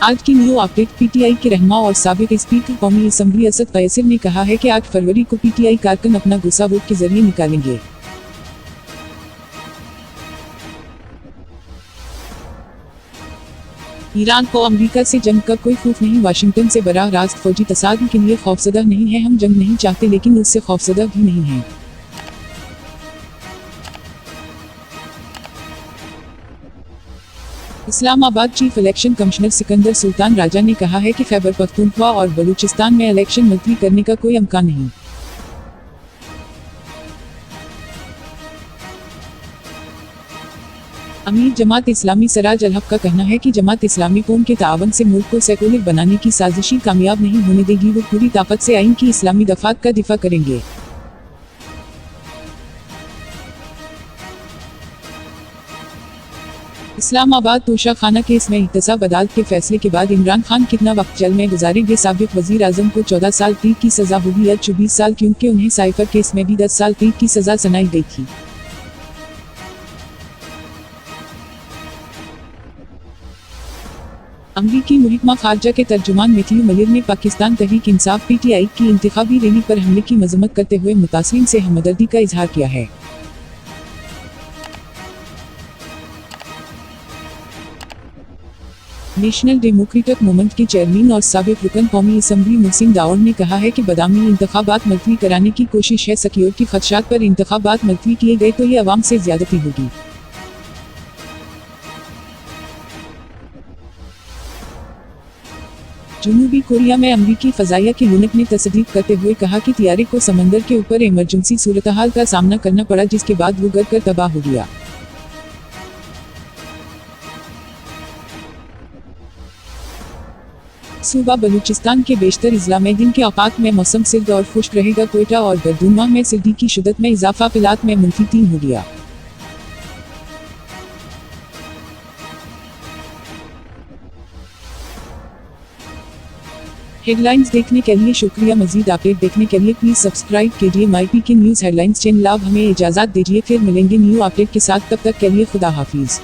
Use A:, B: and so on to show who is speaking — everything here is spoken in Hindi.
A: आज की न्यू अपडेट। पीटीआई के रहनुमा और साबिक स्पीकर कौमी असम्बली असद कैसर ने कहा है कि 8 फरवरी को पीटीआई कारकुन अपना गुस्सा वोट के जरिए निकालेंगे। ईरान को अमेरिका से जंग का कोई खौफ नहीं। वाशिंगटन से बराह रास्त फौजी तसादुम के लिए खौफजदा नहीं है। हम जंग नहीं चाहते लेकिन उससे खौफजदा भी नहीं है। Islamabad chief election commissioner Sikandar Sultan Raja ने कहा है कि खैबर पख्तूनख्वा और बलूचिस्तान में इलेक्शन मुलतवी करने का कोई इम्कान नहीं। अमीर जमात इस्लामी सराज अल हक का कहना है कि जमात इस्लामी कौम के तावन से मुल्क को सेकुलर बनाने की साजिशी कामयाब नहीं होने देगी। वो पूरी ताकत से आइन की इस्लामी दफात का दिफा करेंगे। इस्लामाबाद तोशा खाना केस में एहतसाब अदालत के फैसले के बाद इमरान खान कितना वक्त जेल में गुजारेंगे। साबिक वजीर आजम को 14 साल कैद की सजा होगी या 24 साल, क्योंकि उन्हें साइफर केस में भी 10 साल कैद की सजा सुनाई गई थी। अमरीकी मुहिकमा खारजा के तर्जुमान मैथ्यू मिलर ने पाकिस्तान तहरीक इंसाफ पीटीआई की इंतखाबी रैली पर हमले की मजम्मत करते हुए मुतासिरीन से हमदर्दी का इजहार किया है। नेशनल डेमोक्रेटिक मूवमेंट के चेयरमैन और साबिक रुकन कौमी असम्बली मोहसिन दाऊद ने कहा है कि बदामी इंतखाबात मुलतवी कराने की कोशिश है। सिक्योरिटी खदशात पर इंतखाबात मुलतवी किए गए तो ये अवाम से ज्यादती होगी। जनूबी कोरिया में अमरीकी फजाइया के यूनिट ने तस्दीक करते हुए कहा कि तियारे को समंदर के ऊपर इमरजेंसी सूरतहाल का सामना करना पड़ा, जिसके बाद वो गिर कर तबाह हो गया। सूबा बलूचिस्तान के बेशतर इजला में दिन के औकात में मौसम सर्द और खुश्क रहेगा। कोयटा और गर्दूनवा में सर्दी की शिद्दत में इजाफा, पिलात में -3 हो गया। हेडलाइंस देखने के लिए शुक्रिया। मजीद अपडेट देखने के लिए प्लीज सब्सक्राइब कीजिए MyPK न्यूज़ हेडलाइंस चैनल। अब हमें इजाजत दीजिए, फिर मिलेंगे न्यू अपडेट के साथ। तब तक के लिए खुदा हाफिज।